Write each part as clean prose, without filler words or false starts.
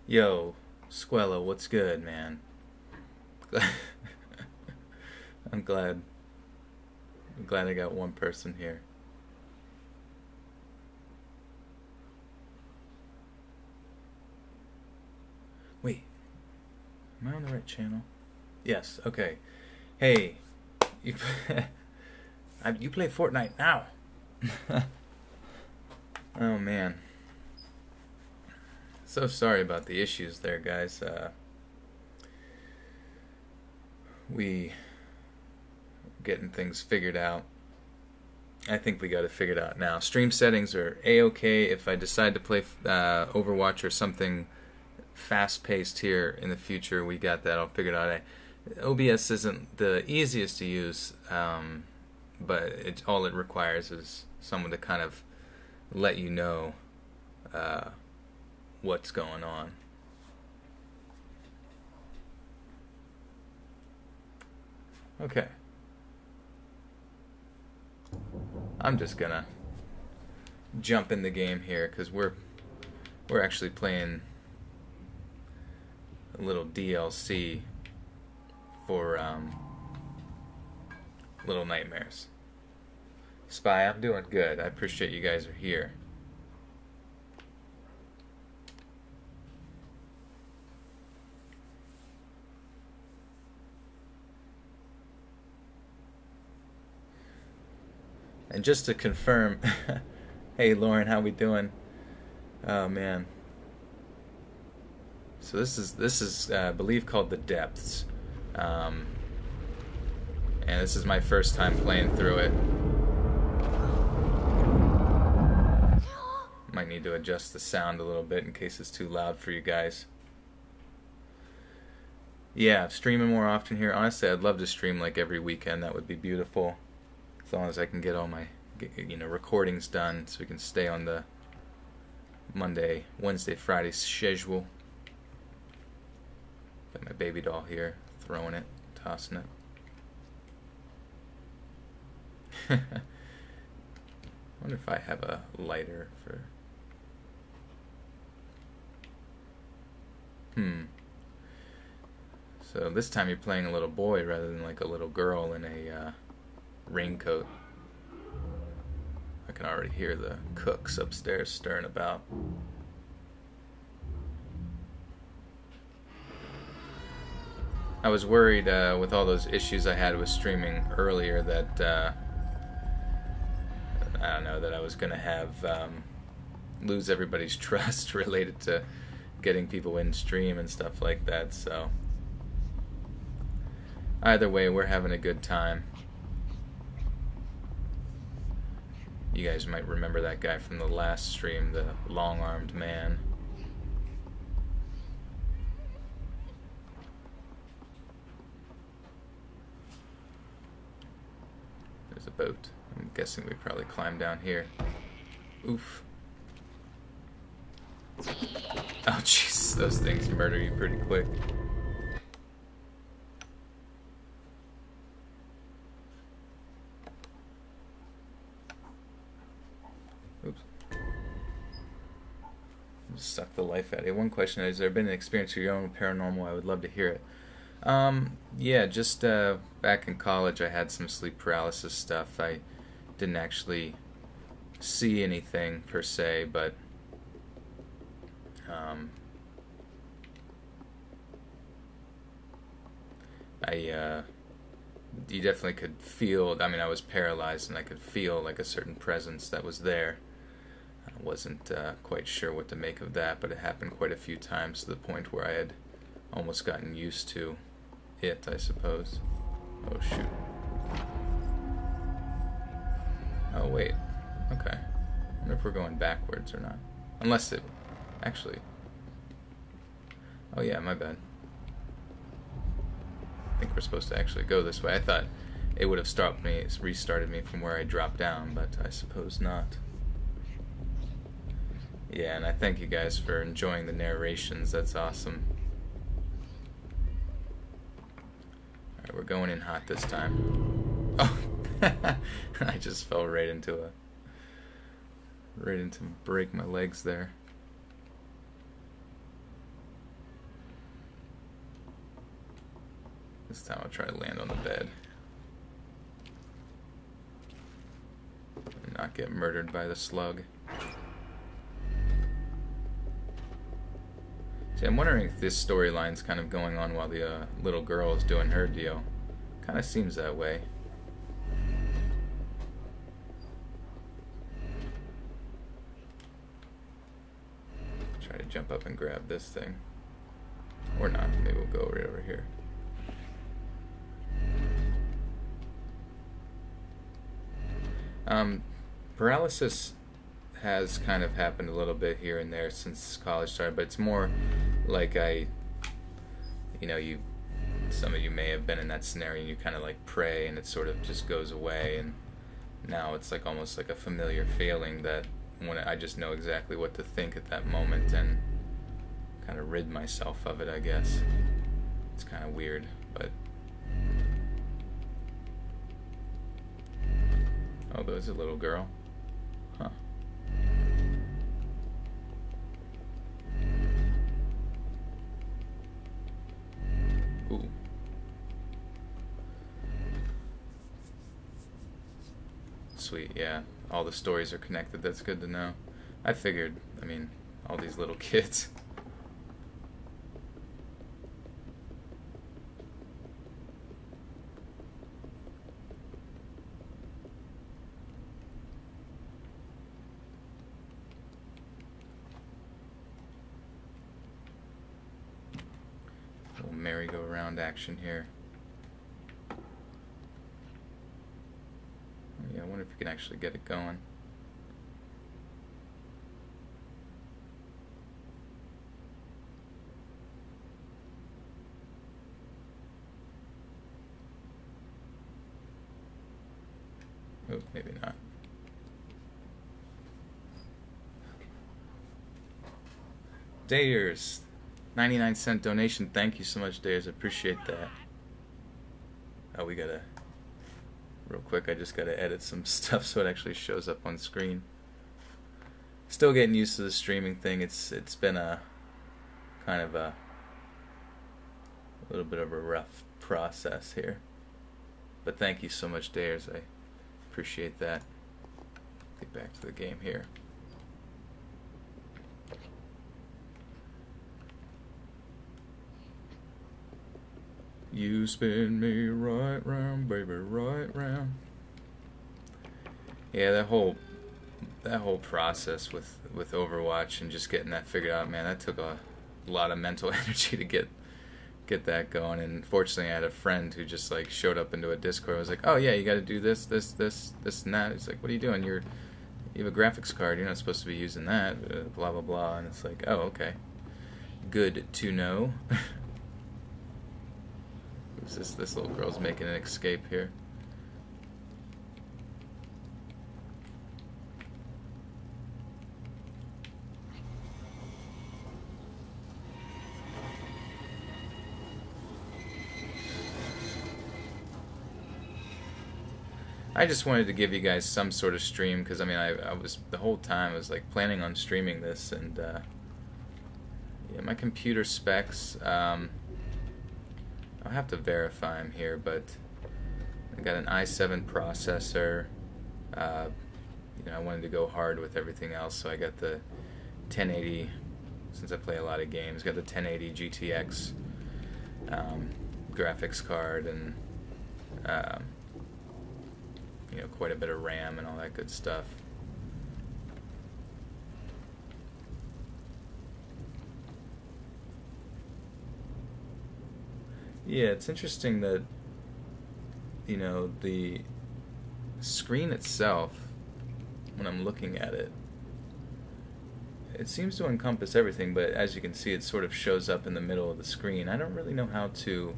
Yo, Squella, what's good, man? I'm glad. I'm glad I got one person here. Wait, am I on the right channel? Yes. Okay. Hey, you you play Fortnite now? Oh man. So sorry about the issues there, guys. We getting things figured out. I think we got it figured out now. Stream settings are a-okay. If I decide to play Overwatch or something fast-paced here in the future, we got that all figured out. OBS isn't the easiest to use, but all it requires is someone to kind of let you know what's going on. Okay. I'm just gonna jump in the game here because we're actually playing a little DLC for Little Nightmares. Spy, I'm doing good. I appreciate you guys are here. And just to confirm, hey Lauren, how we doing? Oh man. So this is I believe called The Depths, and this is my first time playing through it. Might need to adjust the sound a little bit in case it's too loud for you guys. Yeah, streaming more often here. Honestly, I'd love to stream like every weekend. That would be beautiful. As long as I can get all my recordings done so we can stay on the Monday, Wednesday, Friday schedule. Got my baby doll here, throwing it, tossing it. Wonder if I have a lighter for... So this time you're playing a little boy rather than like a little girl in a raincoat. I can already hear the cooks upstairs stirring about. I was worried with all those issues I had with streaming earlier that I don't know, that I was gonna have lose everybody's trust related to getting people in stream and stuff like that. So either way, we're having a good time. You guys might remember that guy from the last stream, the long-armed man. There's a boat. I'm guessing we probably climb down here. Oof. Oh jeez, those things murder you pretty quick. Oops. Suck the life out of you. One question: has there been an experience of your own paranormal? I would love to hear it. Yeah, just back in college, I had some sleep paralysis stuff. I didn't actually see anything per se, but you definitely could feel. I mean, I was paralyzed, and I could feel like a certain presence that was there. I wasn't quite sure what to make of that, but it happened quite a few times to the point where I had almost gotten used to it, I suppose. Oh shoot. Oh wait. Okay. I wonder if we're going backwards or not. Unless it... Actually... Oh yeah, my bad. I think we're supposed to actually go this way. I thought it would have stopped me, restarted me from where I dropped down, but I suppose not. Yeah, and I thank you guys for enjoying the narrations. That's awesome. Alright, we're going in hot this time. Oh! I just fell right into break my legs there. This time I'll try to land on the bed. And not get murdered by the slug. See, I'm wondering if this storyline's kind of going on while the little girl is doing her deal. Kind of seems that way. Try to jump up and grab this thing. Or not. Maybe we'll go right over here. Paralysis has kind of happened a little bit here and there since college started, but it's more like some of you may have been in that scenario and you kind of like pray and it sort of just goes away, and now it's like almost like a familiar feeling that when I just know exactly what to think at that moment and kind of rid myself of it, I guess. It's kind of weird, but... Oh, there's a little girl. Huh. Ooh. Sweet, yeah. All the stories are connected. That's good to know. I figured, I mean, all these little kids. Little merry-go-round action here. Yeah, I wonder if you can actually get it going. Oh, maybe not. Dayers, 99-cent donation. Thank you so much, Dayers. I appreciate that. Oh, we gotta... Real quick, I just gotta edit some stuff so it actually shows up on screen. Still getting used to the streaming thing. It's been a kind of a little bit of a rough process here. But thank you so much, Dayers. I appreciate that. Get back to the game here. You spin me right round, baby, right round. Yeah, that whole process with Overwatch and just getting that figured out, man, that took a lot of mental energy to get that going. And fortunately, I had a friend who just like showed up into a Discord. I was like, "Oh yeah, you got to do this, and that." He's like, "What are you doing? You have a graphics card. You're not supposed to be using that." Blah blah blah. And it's like, "Oh, okay, good to know." This little girl's making an escape here. I just wanted to give you guys some sort of stream because I mean I was the whole time I was like planning on streaming this, and yeah, my computer specs. I'll have to verify them here, but I got an i7 processor. I wanted to go hard with everything else, so I got the 1080. Since I play a lot of games, got the 1080 GTX graphics card, and quite a bit of RAM and all that good stuff. Yeah, it's interesting that, the screen itself, when I'm looking at it, it seems to encompass everything, but as you can see, it sort of shows up in the middle of the screen. I don't really know how to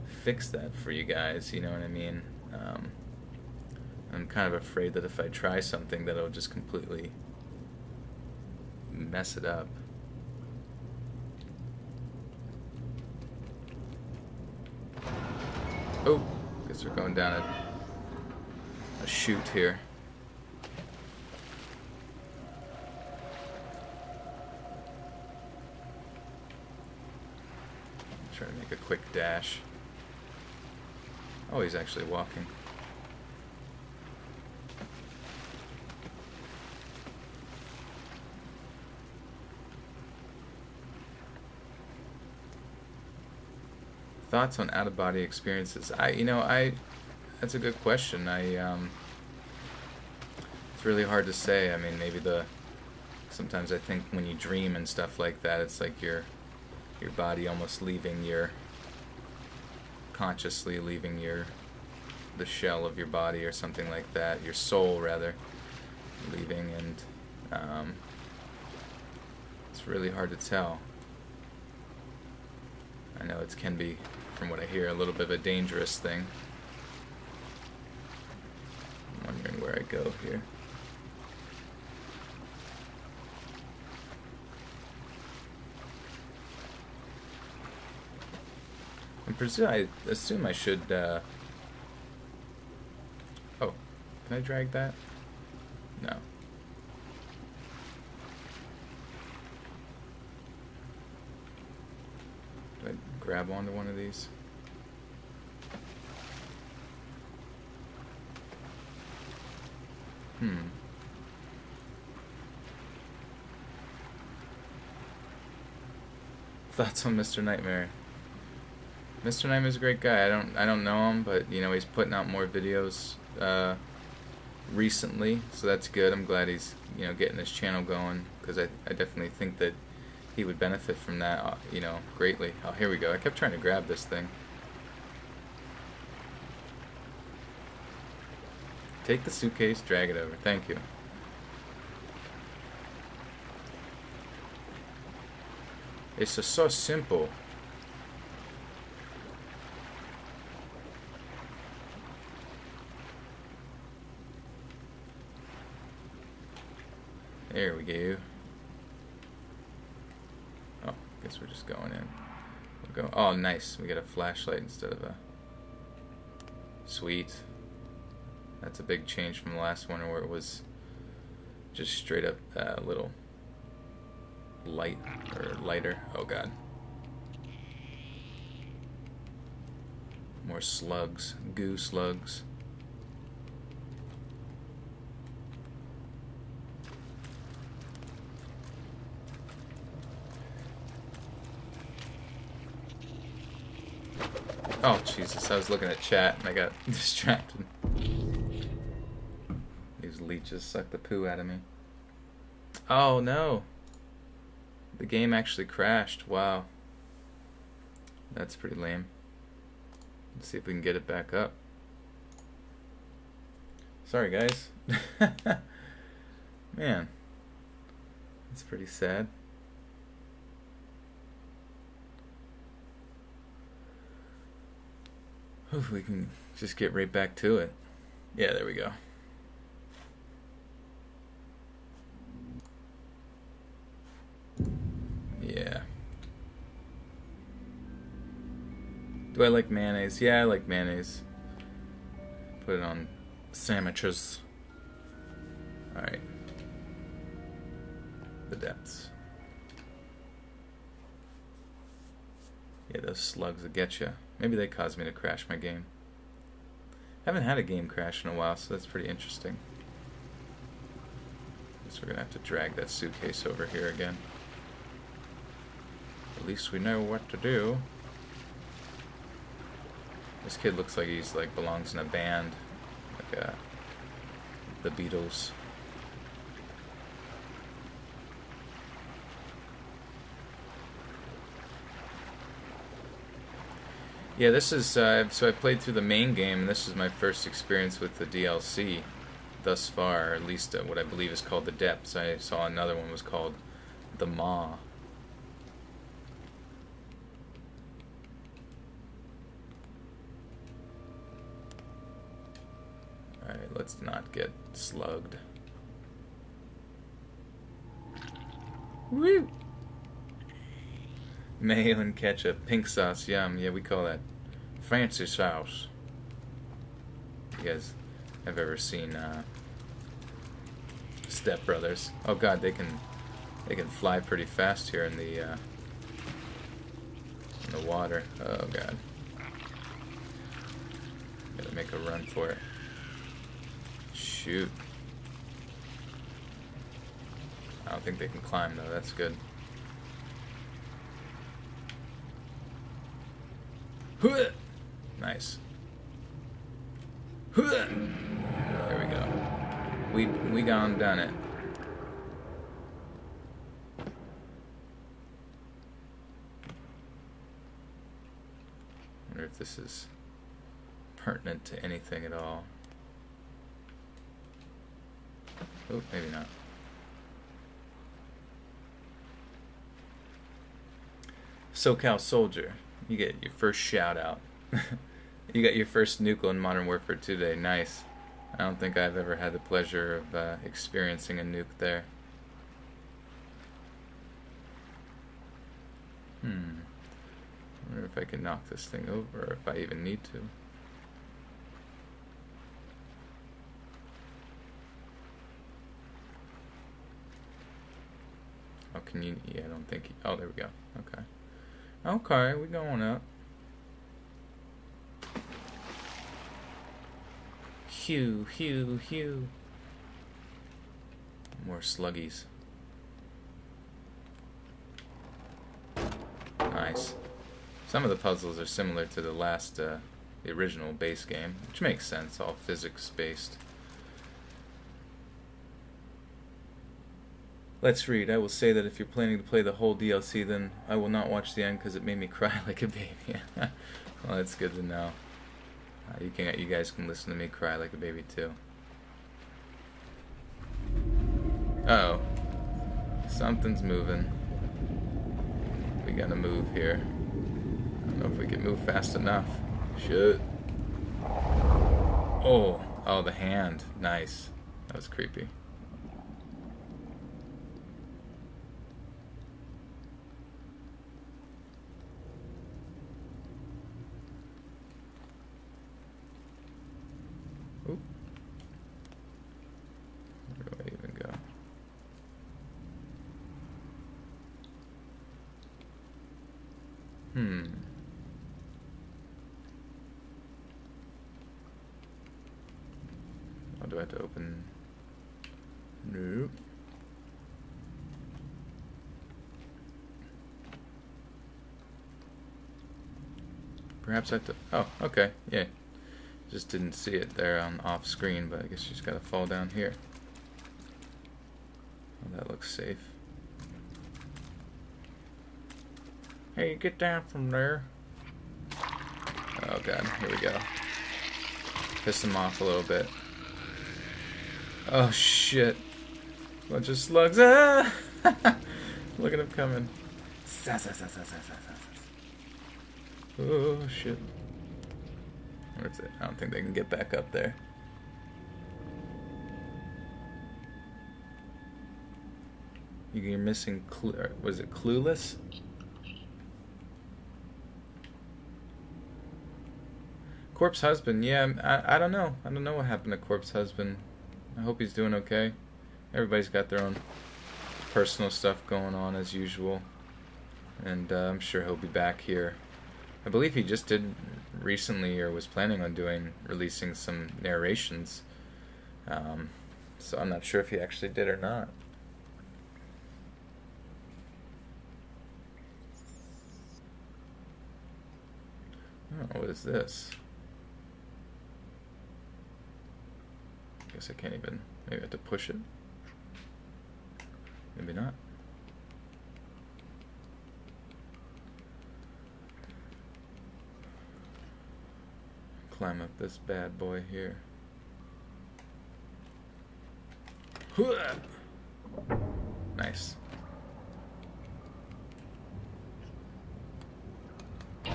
fix that for you guys, you know what I mean? I'm kind of afraid that if I try something, that it'll just completely mess it up. Oh, guess we're going down a chute here. Try to make a quick dash. Oh, he's actually walking. Thoughts on out-of-body experiences? That's a good question. It's really hard to say. I mean, sometimes I think when you dream and stuff like that, it's like your body almost consciously leaving the shell of your body or something like that. Your soul, rather, leaving, and it's really hard to tell. I know it can be, from what I hear, a little bit of a dangerous thing. I'm wondering where I go here. I assume I should, oh, can I drag that? No. Do I grab onto one of these? Thoughts on Mr. Nightmare? Mr. Nightmare's a great guy. I don't know him, but he's putting out more videos recently, so that's good. I'm glad he's getting his channel going, because I definitely think that he would benefit from that greatly. Oh, here we go. I kept trying to grab this thing. Take the suitcase, drag it over. Thank you. It's just so simple. There we go. Oh, guess we're just going in. We'll go. Oh, nice. We got a flashlight instead of a. Sweet. That's a big change from the last one, where it was just straight up little light or lighter. Oh god. More slugs, goo slugs. Oh Jesus, I was looking at chat and I got distracted. These leeches suck the poo out of me. Oh no. The game actually crashed. Wow. That's pretty lame. Let's see if we can get it back up. Sorry guys. Man. That's pretty sad. Hopefully we can just get right back to it. Yeah, there we go. Yeah. Do I like mayonnaise? Yeah, I like mayonnaise. Put it on sandwiches. Alright. The depths. Yeah, those slugs will get you. Maybe they caused me to crash my game. Haven't had a game crash in a while, so that's pretty interesting. Guess we're gonna have to drag that suitcase over here again. At least we know what to do. This kid looks like he's belongs in a band, like the Beatles. Yeah, this is so I played through the main game, and this is my first experience with the DLC thus far, or at least what I believe is called the Depths. I saw another one was called the Maw. Alright, let's not get slugged. Woo! Mayo and ketchup, pink sauce, yum. Yeah, we call that fancy sauce. You guys have ever seen Step Brothers? Oh god, they can fly pretty fast here in the water. Oh god. Gotta make a run for it. Shoot. I don't think they can climb though, that's good. Nice. There we go. We gone done it. Wonder if this is pertinent to anything at all. Oh, maybe not. SoCal Soldier, you get your first shout out. You got your first nuke on Modern Warfare 2 today. Nice. I don't think I've ever had the pleasure of experiencing a nuke there. I wonder if I can knock this thing over, or if I even need to. Oh, can you? Yeah, I don't think. Oh, there we go. Okay. Okay, we're going up. Hew, hew, hew. More sluggies. Nice. Some of the puzzles are similar to the last, the original base game, which makes sense, all physics-based. Let's read. I will say that if you're planning to play the whole DLC, then I will not watch the end because it made me cry like a baby. Well, that's good to know. You guys can listen to me cry like a baby too. Uh-oh. Something's moving. We gotta move here. I don't know if we can move fast enough. Shit. Oh, the hand. Nice. That was creepy. Oop. Where do I even go? Oh, do I have to open? Nope. Perhaps I have to. Oh, okay. Yeah. Just didn't see it there on off screen, but I guess you just gotta fall down here. Oh, that looks safe. Hey, get down from there. Oh god, here we go. Piss him off a little bit. Oh shit. Bunch of slugs. Ah! Look at him coming. Oh shit. Where's it? I don't think they can get back up there. You're missing was it Clueless? Corpse Husband, yeah, I don't know. I don't know what happened to Corpse Husband. I hope he's doing okay. Everybody's got their own personal stuff going on as usual. And I'm sure he'll be back here. I believe he just did recently, or was planning on releasing some narrations. So I'm not sure if he actually did or not. Oh, what is this? I guess I can't even. Maybe I have to push it. Maybe not. Climb up this bad boy here. Nice. Ooh,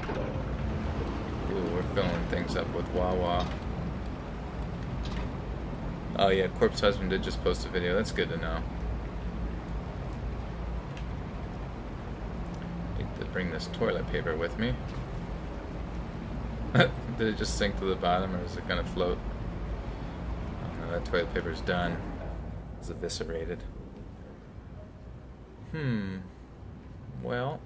we're filling things up with Wawa. Oh yeah, Corpse Husband did just post a video. That's good to know. Need to bring this toilet paper with me. Did it just sink to the bottom, or is it gonna float? Oh no, that toilet paper's done. It's eviscerated. Well,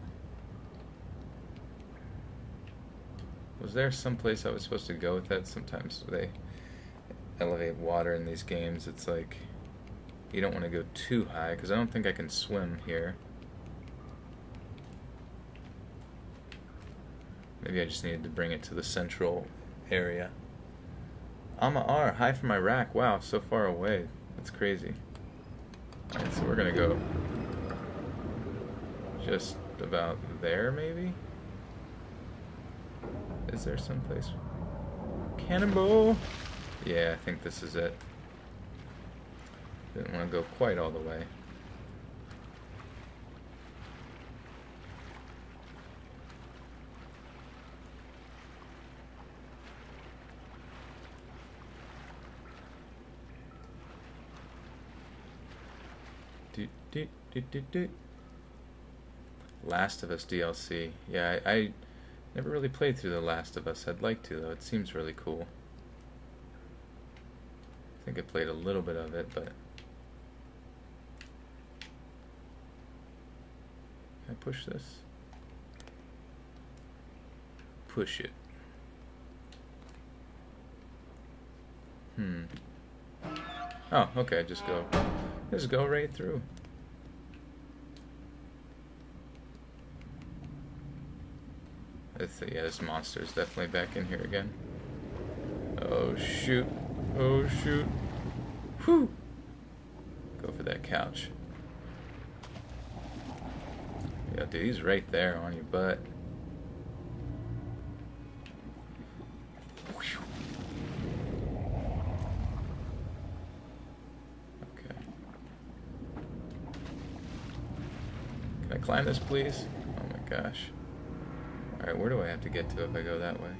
Was there some place I was supposed to go with that? Sometimes they elevate water in these games. It's like you don't want to go too high because I don't think I can swim here. Maybe I just needed to bring it to the central area. Alma R, hi from Iraq. Wow, so far away. That's crazy. Alright, so we're gonna go just about there, maybe? Is there someplace? Cannonball! Yeah, I think this is it. Didn't want to go quite all the way. Last of Us DLC. Yeah, I never really played through The Last of Us. I'd like to, though. It seems really cool. I think I played a little bit of it, but... Can I push this? Push it. Oh, okay, just go right through. Yeah, this monster is definitely back in here again. Oh shoot. Oh shoot. Whew. Go for that couch. Yeah, dude, he's right there on your butt. Okay. Can I climb this, please? Oh my gosh. Alright, where do I have to get to if I go that way?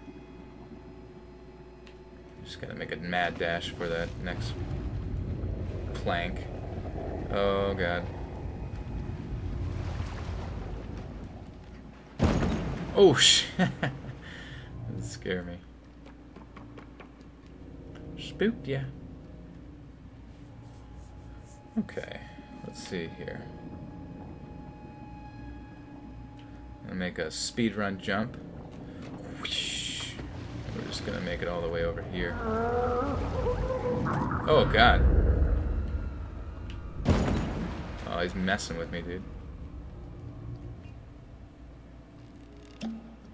Just gotta make a mad dash for that next plank. Oh god. Oh shit! That scared me. Spooked ya. Okay, let's see here. I'm gonna make a speed run jump. Whoosh. We're just gonna make it all the way over here. Oh god. Oh, he's messing with me, dude.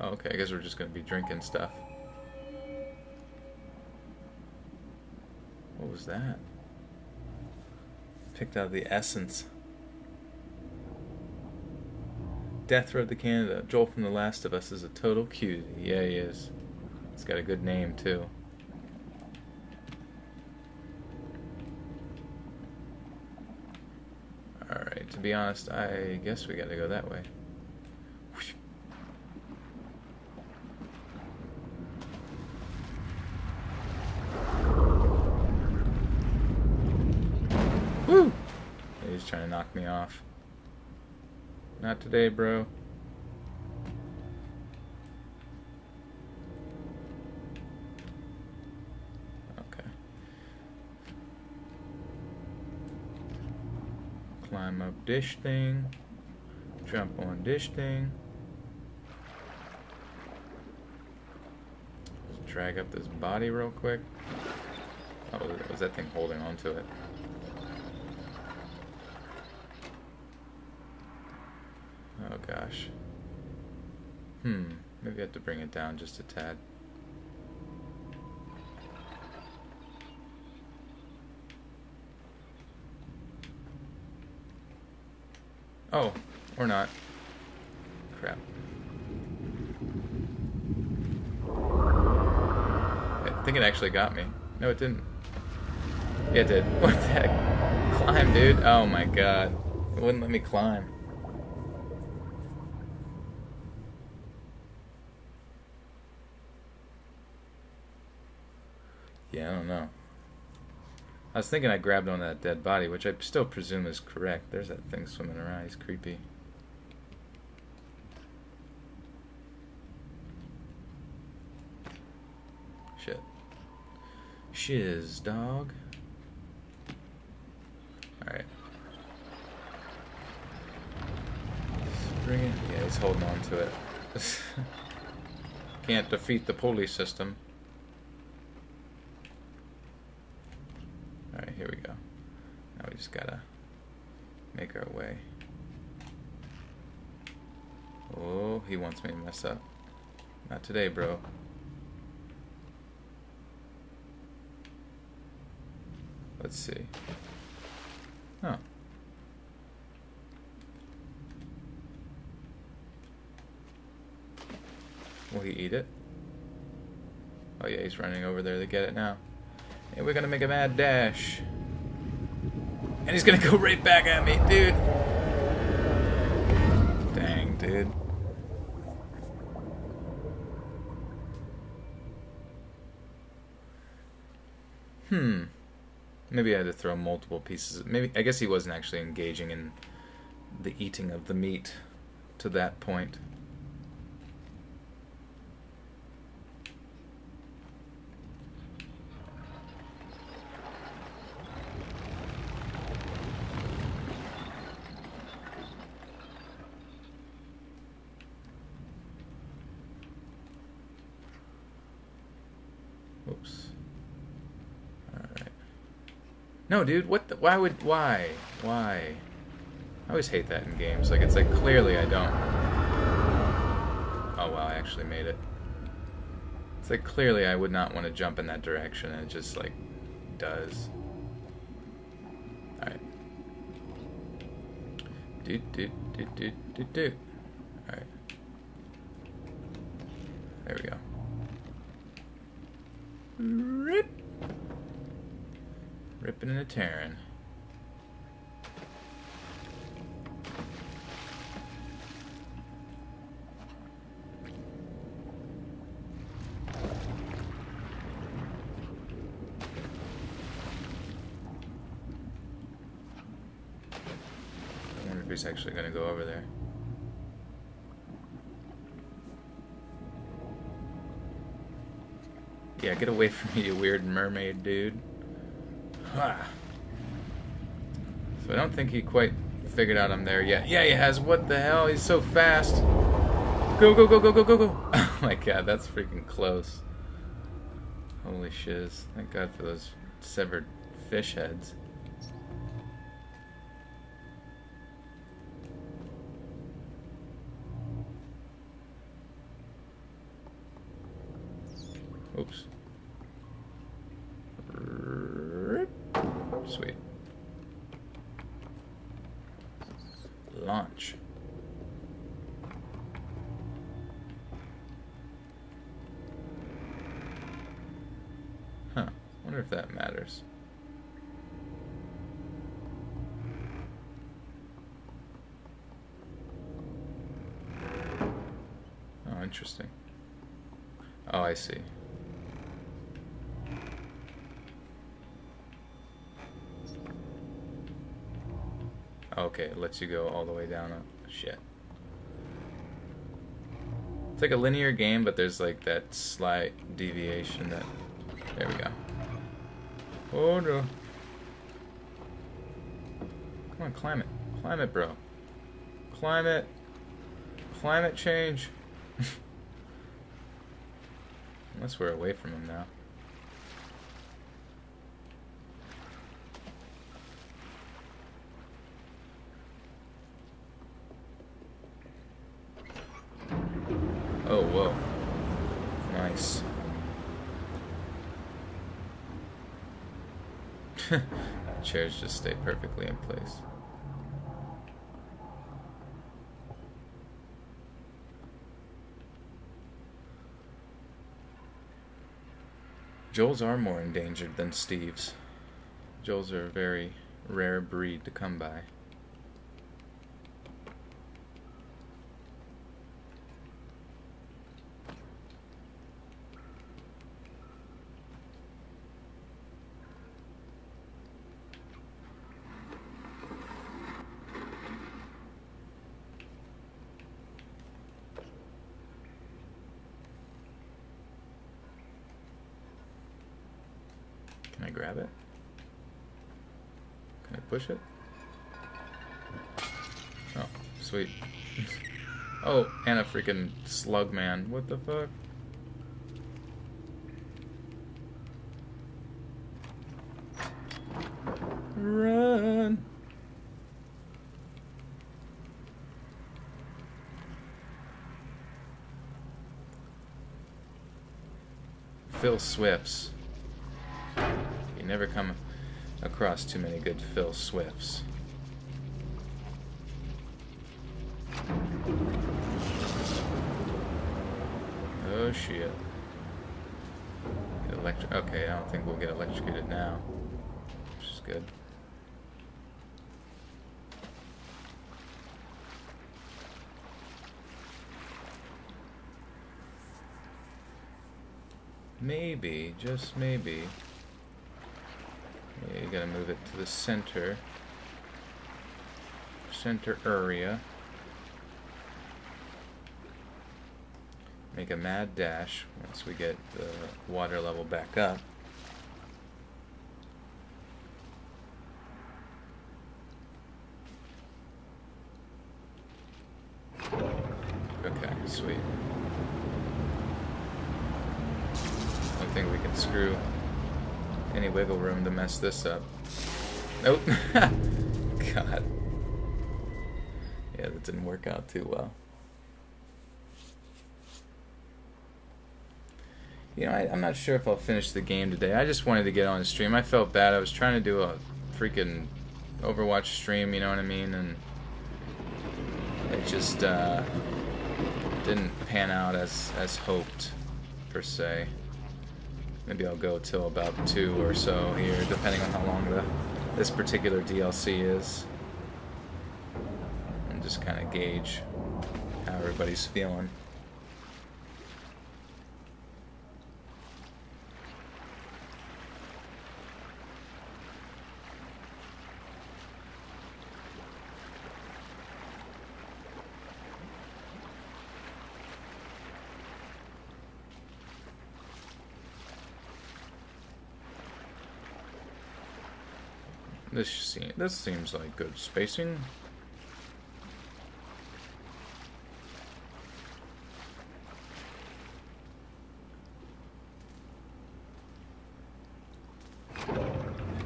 Oh, okay, I guess we're just gonna be drinking stuff. What was that? Picked out the essence. Death Road to Canada. Joel from The Last of Us is a total cutie. Yeah, he is. He's got a good name, too. Alright, to be honest, I guess we gotta go that way. Woo! He's trying to knock me off. Not today, bro. Okay. Climb up dish thing. Jump on dish thing. Just drag up this body real quick. Oh, was that thing holding onto it? Oh gosh. Maybe I have to bring it down just a tad. Oh, or not. Crap. I think it actually got me. No, it didn't. Yeah, it did. What the heck? Climb, dude. Oh my god. It wouldn't let me climb. Yeah, I don't know. I was thinking I grabbed onto that dead body, which I still presume is correct. There's that thing swimming around. He's creepy. Shit. Shiz, dog. Alright. Bring it. Yeah, he's holding on to it. Can't defeat the pulley system. Alright, here we go. Now we just gotta make our way. Oh, he wants me to mess up. Not today, bro. Let's see. Huh. Will he eat it? Oh yeah, he's running over there to get it now. And we're gonna make a mad dash. And he's gonna go right back at me, dude. Dang, dude. Maybe I had to throw multiple pieces. Maybe, I guess he wasn't actually engaging in the eating of the meat to that point. Oops. Alright. No, dude, what the, why? I always hate that in games. Like, it's like, clearly I don't. Oh, wow, I actually made it. It's like, clearly I would not want to jump in that direction, and it just, like, does. Alright. Do. Alright. There we go. Rip. Ripping and a tearing. I wonder if he's actually going to go over there. Yeah, get away from me, you weird mermaid dude. Ah. So I don't think he quite figured out I'm there yet. Yeah, he has. What the hell? He's so fast. Go, go, go, go, go, go, go. Oh my god, that's freaking close. Holy shiz. Thank god for those severed fish heads. Oops. Sweet. Launch. Huh. Wonder if that matters. Oh, interesting. Oh, I see. Okay, it lets you go all the way down. Shit. It's like a linear game, but there's like that slight deviation that... There we go. Oh no. Come on, climb it. Climb it, bro. Climb it. Climate change. Unless we're away from him now. Oh, whoa. Nice. Chairs just stay perfectly in place. Joel's are more endangered than Steve's. Joel's are a very rare breed to come by. Can I grab it? Can I push it? Oh, sweet. Oh, and a freaking slug man. What the fuck? Run! Phil Swifts. You never come across too many good Phil Swifts. Oh shit. Okay, I don't think we'll get electrocuted now, which is good. Maybe, just maybe. Yeah, you gotta move it to the center area. Make a mad dash once we get the water level back up. Okay, sweet. Don't think we can screw any wiggle room to mess this up. Nope. God. Yeah, that didn't work out too well. You know, I'm not sure if I'll finish the game today. I just wanted to get on the stream. I felt bad. I was trying to do a freaking Overwatch stream, you know what I mean? And it just didn't pan out as hoped, per se. Maybe I'll go till about 2 or so here, depending on how long this particular DLC is. And just kind of gauge how everybody's feeling. This seems like good spacing.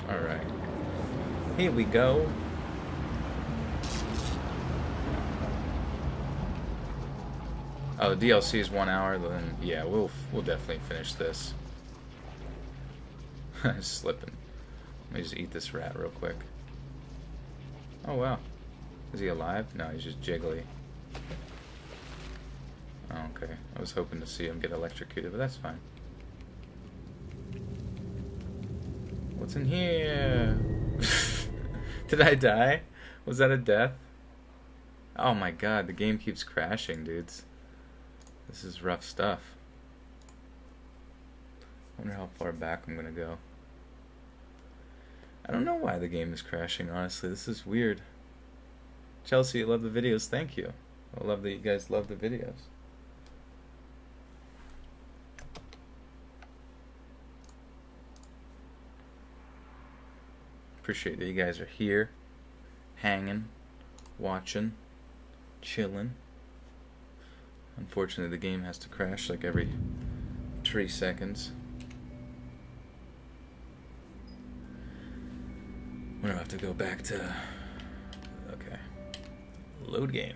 Alright. Here we go. Oh, the DLC is 1 hour, then yeah, we'll definitely finish this. Slipping. Let me just eat this rat real quick. Oh wow. Is he alive? No, he's just jiggly. Oh, okay. I was hoping to see him get electrocuted, but that's fine. What's in here? Did I die? Was that a death? Oh my god, the game keeps crashing, dudes. This is rough stuff. I wonder how far back I'm gonna go. I don't know why the game is crashing, honestly. This is weird. Chelsea, you love the videos. Thank you. I love that you guys love the videos. Appreciate that you guys are here, hanging, watching, chilling. Unfortunately, the game has to crash like every 3 seconds. I'm gonna have to go back to... Okay. Load game.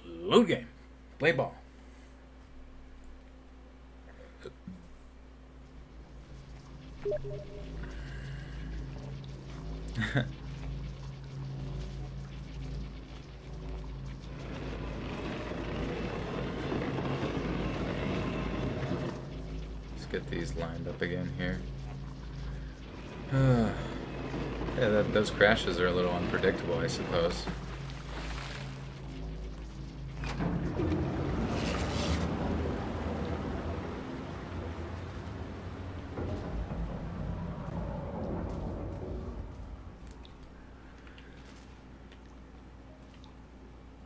Load game. Play ball. Let's get these lined up again here. Yeah, those crashes are a little unpredictable, I suppose.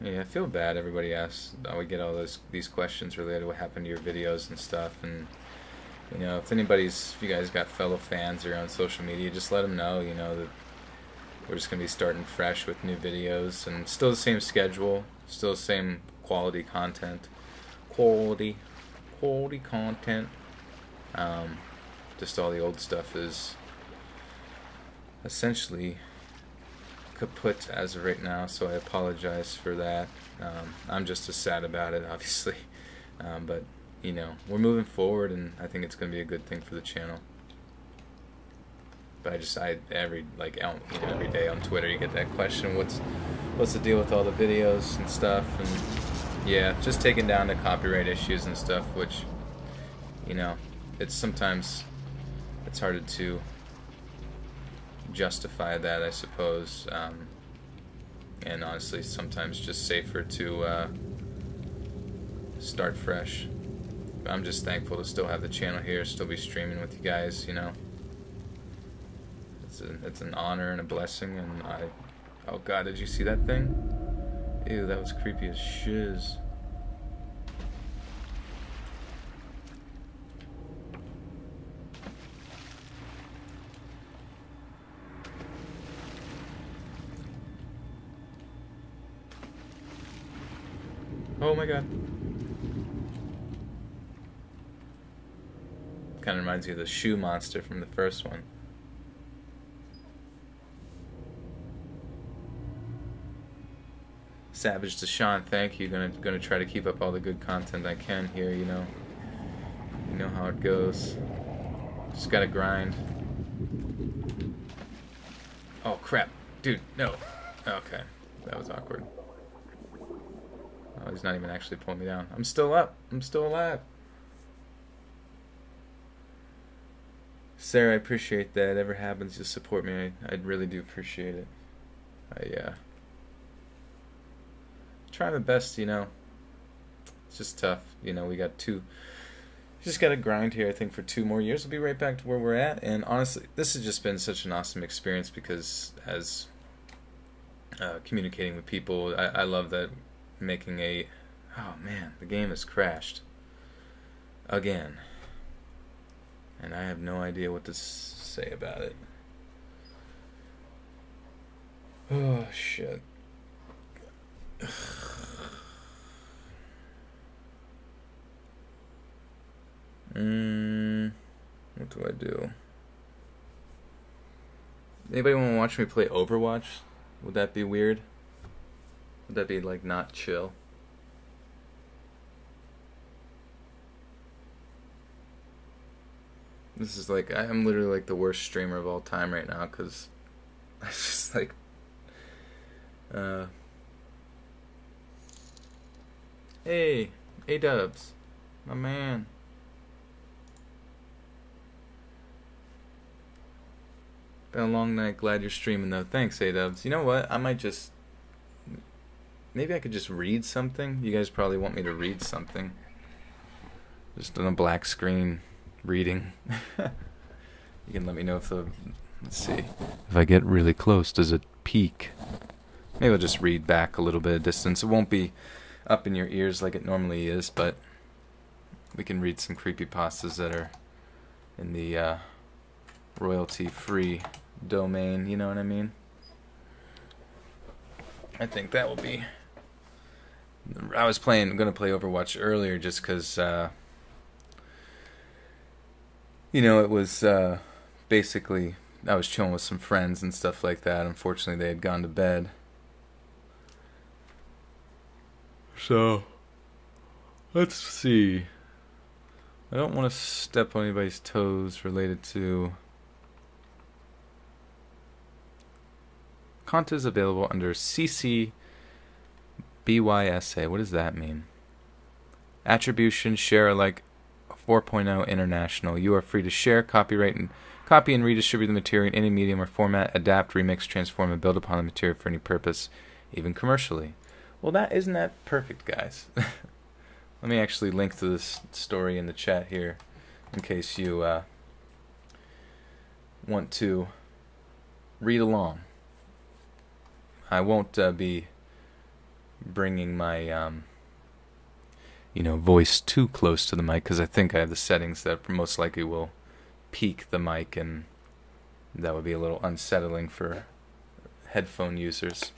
Yeah, I feel bad. Everybody asks. We get all these questions related to what happened to your videos and stuff, and you know, if you guys got fellow fans or on social media, just let them know, you know, that we're just going to be starting fresh with new videos, and still the same schedule, still the same quality content. Quality content. Just all the old stuff has essentially kaput as of right now, so I apologize for that. I'm just as sad about it, obviously. But, you know, we're moving forward, and I think it's going to be a good thing for the channel. But every day on Twitter you get that question, what's the deal with all the videos and stuff, and yeah, just taking down the copyright issues and stuff, which, you know, sometimes it's harder to justify that, I suppose, and honestly sometimes just safer to start fresh. But I'm just thankful to still have the channel here, still be streaming with you guys, you know. It's an honor and a blessing, and oh god, did you see that thing? Ew, that was creepy as shiz. Oh my god. Kind of reminds me of the shoe monster from the first one. Savage Deshaun, thank you. Gonna try to keep up all the good content I can here, you know. You know how it goes. Just gotta grind. Oh crap. Dude, no. Okay. That was awkward. Oh, he's not even actually pulling me down. I'm still up. I'm still alive. Sarah, I appreciate that. Ever happens, you'll support me. I really do appreciate it. I try my best, you know. It's just tough, you know. We got just gotta grind here. I think for 2 more years we'll be right back to where we're at. And honestly, this has just been such an awesome experience, because as communicating with people, I love that. Making oh man, the game has crashed again, and I have no idea what to say about it. Oh shit. What do I do? Anybody want to watch me play Overwatch? Would that be weird? Would that be like not chill? This is like, I'm literally like the worst streamer of all time right now, because I just like hey, A-Dubs, my man. Been a long night, glad you're streaming though. Thanks, A-Dubs. You know what, I might just, maybe I could just read something. You guys probably want me to read something. Just on a black screen reading. You can let me know if let's see. If I get really close, does it peak? Maybe I'll just read back a little bit of distance. It won't be up in your ears like it normally is, but we can read some creepypastas that are in the royalty-free domain, you know what I mean? I think that will be... I was going to play Overwatch earlier just because, you know, it was basically, I was chilling with some friends and stuff like that. Unfortunately, they had gone to bed. So, let's see. I don't want to step on anybody's toes related to... Content is available under CC BYSA. What does that mean? Attribution, share alike 4.0 international. You are free to share, copy and redistribute the material in any medium or format, adapt, remix, transform, and build upon the material for any purpose, even commercially. Well, isn't that perfect, guys? Let me actually link to this story in the chat here, in case you want to read along. I won't be bringing my voice too close to the mic, because I think I have the settings that most likely will peak the mic, and that would be a little unsettling for headphone users.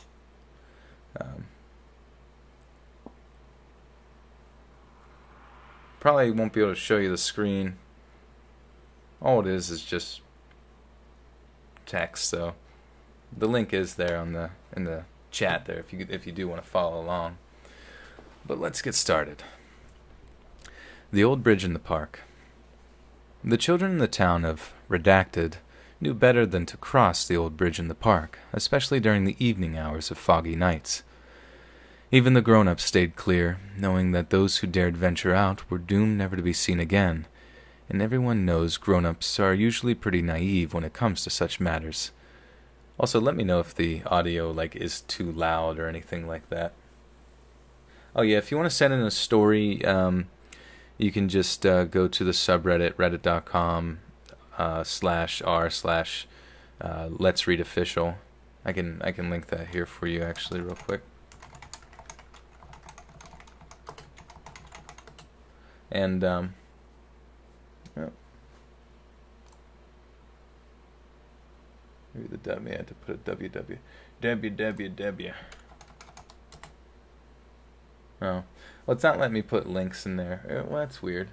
Probably won't be able to show you the screen. All it is just text, so the link is there in the chat there if you do want to follow along. But let's get started. The Old Bridge in the Park. The children in the town of Redacted knew better than to cross the old bridge in the park, especially during the evening hours of foggy nights. Even the grown-ups stayed clear, knowing that those who dared venture out were doomed never to be seen again, and everyone knows grown-ups are usually pretty naive when it comes to such matters. Also, let me know if the audio is too loud or anything like that. Oh yeah, if you want to send in a story, you can just go to the subreddit, reddit.com/r/Let's Read Official. I can link that here for you actually real quick. And maybe the W, I had to put a www. Oh, well, it's not letting me put links in there. Well, that's weird.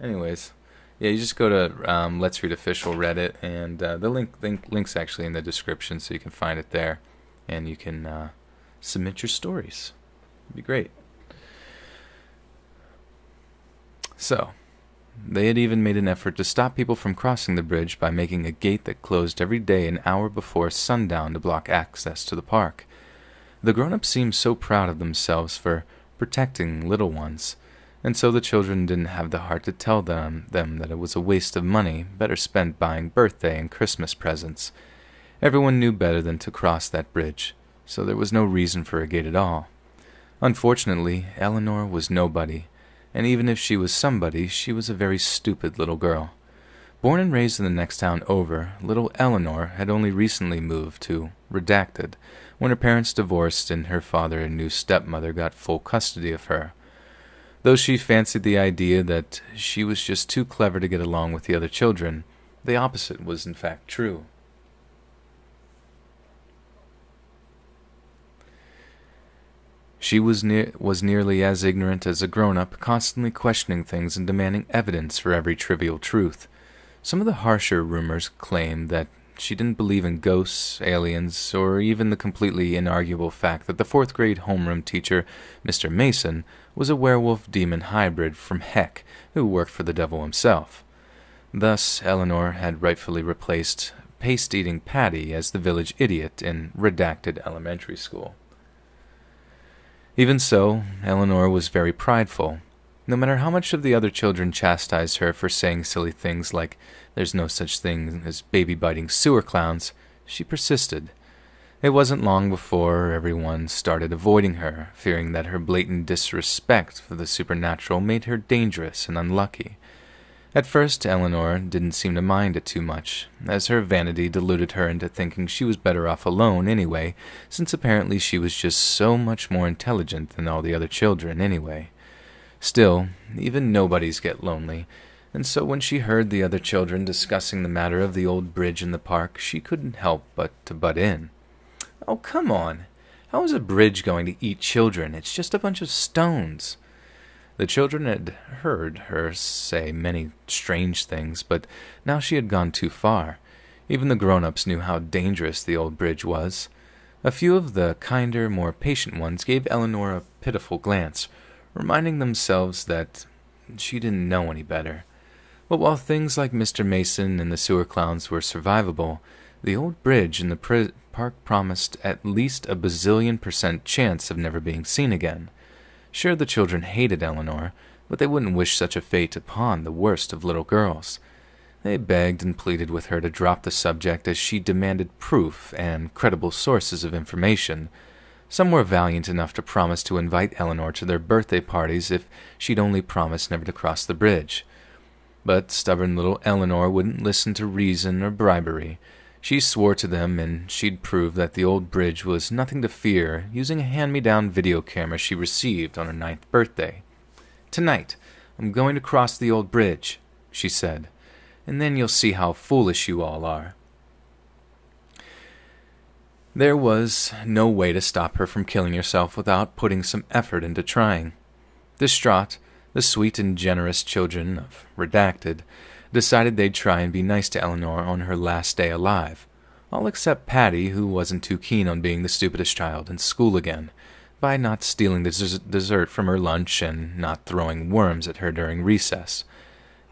Anyways, yeah, you just go to Let's Read Official Reddit, and the link's actually in the description, so you can find it there, and you can submit your stories. It'd be great. So, they had even made an effort to stop people from crossing the bridge by making a gate that closed every day an hour before sundown to block access to the park. The grown-ups seemed so proud of themselves for protecting little ones, and so the children didn't have the heart to tell them that it was a waste of money, better spent buying birthday and Christmas presents. Everyone knew better than to cross that bridge, so there was no reason for a gate at all. Unfortunately, Eleanor was nobody, and even if she was somebody, she was a very stupid little girl. Born and raised in the next town over, little Eleanor had only recently moved to Redacted when her parents divorced and her father and new stepmother got full custody of her. Though she fancied the idea that she was just too clever to get along with the other children, the opposite was in fact true. She was nearly as ignorant as a grown-up, constantly questioning things and demanding evidence for every trivial truth. Some of the harsher rumors claimed that she didn't believe in ghosts, aliens, or even the completely inarguable fact that the fourth-grade homeroom teacher, Mr. Mason, was a werewolf-demon hybrid from Heck who worked for the devil himself. Thus, Eleanor had rightfully replaced paste-eating Patty as the village idiot in Redacted Elementary School. Even so, Eleanor was very prideful. No matter how much of the other children chastised her for saying silly things like, "There's no such thing as baby-biting sewer clowns," she persisted. It wasn't long before everyone started avoiding her, fearing that her blatant disrespect for the supernatural made her dangerous and unlucky. At first, Eleanor didn't seem to mind it too much, as her vanity deluded her into thinking she was better off alone anyway, since apparently she was just so much more intelligent than all the other children anyway. Still, even nobodies get lonely, and so when she heard the other children discussing the matter of the old bridge in the park, she couldn't help but to butt in. "Oh, come on. How is a bridge going to eat children? It's just a bunch of stones." The children had heard her say many strange things, but now she had gone too far. Even the grown-ups knew how dangerous the old bridge was. A few of the kinder, more patient ones gave Eleanor a pitiful glance, reminding themselves that she didn't know any better. But while things like Mr. Mason and the sewer clowns were survivable, the old bridge in the park promised at least a bazillion% chance of never being seen again. Sure, the children hated Eleanor, but they wouldn't wish such a fate upon the worst of little girls. They begged and pleaded with her to drop the subject as she demanded proof and credible sources of information. Some were valiant enough to promise to invite Eleanor to their birthday parties if she'd only promise never to cross the bridge. But stubborn little Eleanor wouldn't listen to reason or bribery. She swore to them, and she'd prove that the old bridge was nothing to fear, using a hand-me-down video camera she received on her 9th birthday. "Tonight, I'm going to cross the old bridge," she said, "and then you'll see how foolish you all are." There was no way to stop her from killing herself without putting some effort into trying. Distraught, the sweet and generous children of Redacted decided they'd try and be nice to Eleanor on her last day alive. all except Patty, who wasn't too keen on being the stupidest child in school again, by not stealing the dessert from her lunch and not throwing worms at her during recess.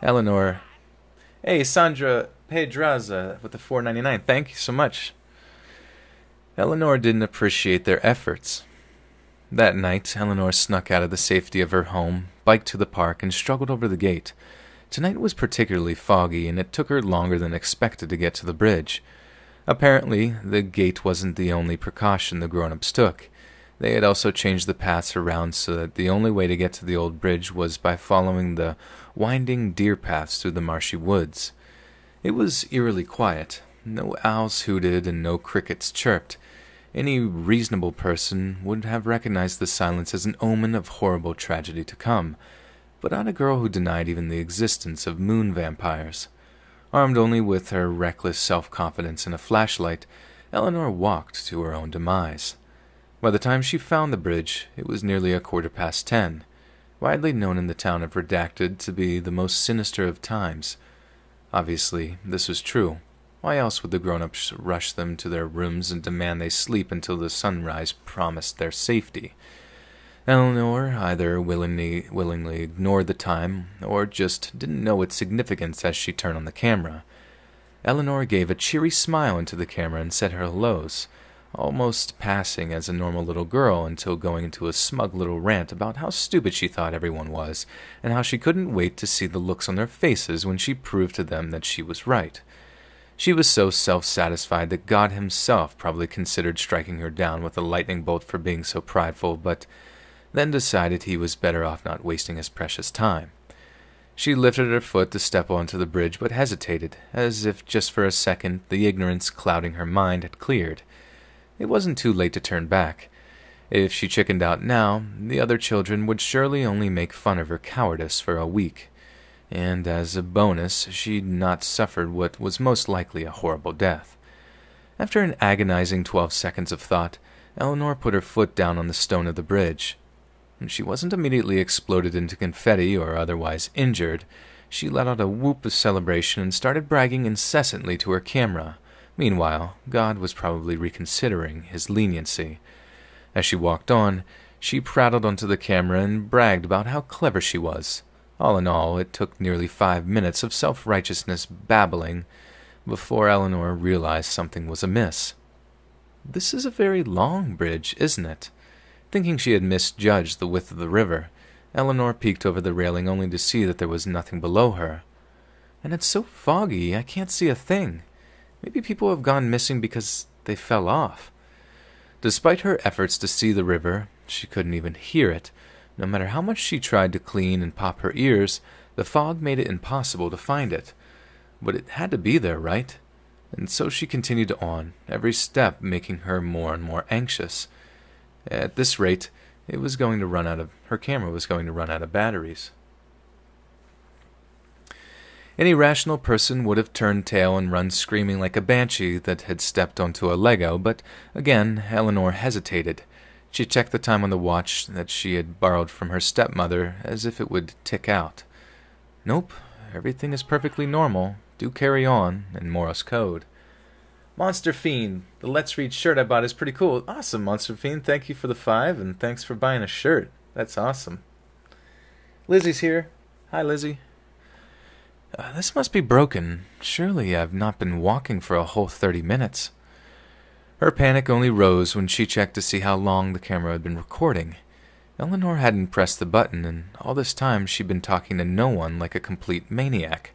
Eleanor... Hey, Sandra Pedraza with the $4.99. Thank you so much. Eleanor didn't appreciate their efforts. That night, Eleanor snuck out of the safety of her home, biked to the park, and struggled over the gate. Tonight was particularly foggy, and it took her longer than expected to get to the bridge. Apparently, the gate wasn't the only precaution the grown-ups took. They had also changed the paths around so that the only way to get to the old bridge was by following the winding deer paths through the marshy woods. It was eerily quiet. No owls hooted and no crickets chirped. Any reasonable person would have recognized the silence as an omen of horrible tragedy to come, but not a girl who denied even the existence of moon vampires. Armed only with her reckless self-confidence and a flashlight, Eleanor walked to her own demise. By the time she found the bridge, it was nearly 10:15, widely known in the town of Redacted to be the most sinister of times. Obviously, this was true. Why else would the grown-ups rush them to their rooms and demand they sleep until the sunrise promised their safety? Eleanor either willingly ignored the time, or just didn't know its significance as she turned on the camera. Eleanor gave a cheery smile into the camera and said her hellos, almost passing as a normal little girl until going into a smug little rant about how stupid she thought everyone was, and how she couldn't wait to see the looks on their faces when she proved to them that she was right. She was so self-satisfied that God himself probably considered striking her down with a lightning bolt for being so prideful, but then decided he was better off not wasting his precious time. She lifted her foot to step onto the bridge, but hesitated, as if just for a second the ignorance clouding her mind had cleared. It wasn't too late to turn back. If she chickened out now, the other children would surely only make fun of her cowardice for a week. And as a bonus, she'd not suffered what was most likely a horrible death. After an agonizing 12 seconds of thought, Eleanor put her foot down on the stone of the bridge. She wasn't immediately exploded into confetti or otherwise injured. She let out a whoop of celebration and started bragging incessantly to her camera. Meanwhile, God was probably reconsidering his leniency. As she walked on, she prattled onto the camera and bragged about how clever she was. All in all, it took nearly 5 minutes of self-righteousness babbling before Eleanor realized something was amiss. This is a very long bridge, isn't it? Thinking she had misjudged the width of the river, Eleanor peeked over the railing only to see that there was nothing below her. And it's so foggy, I can't see a thing. Maybe people have gone missing because they fell off. Despite her efforts to see the river, she couldn't even hear it. No matter how much she tried to clean and pop her ears, the fog made it impossible to find it. But it had to be there, right? And so she continued on, every step making her more and more anxious. At this rate, her camera was going to run out of batteries. Any rational person would have turned tail and run screaming like a banshee that had stepped onto a Lego, but again, Eleanor hesitated. She checked the time on the watch that she had borrowed from her stepmother, as if it would tick out. Nope, everything is perfectly normal. Do carry on, in Morse code. Monster Fiend, the Let's Read shirt I bought is pretty cool. Awesome, Monster Fiend. Thank you for the 5, and thanks for buying a shirt. That's awesome. Lizzie's here. Hi, Lizzie. This must be broken. Surely I've not been walking for a whole 30 minutes. Her panic only rose when she checked to see how long the camera had been recording. Eleanor hadn't pressed the button, and all this time she'd been talking to no one like a complete maniac.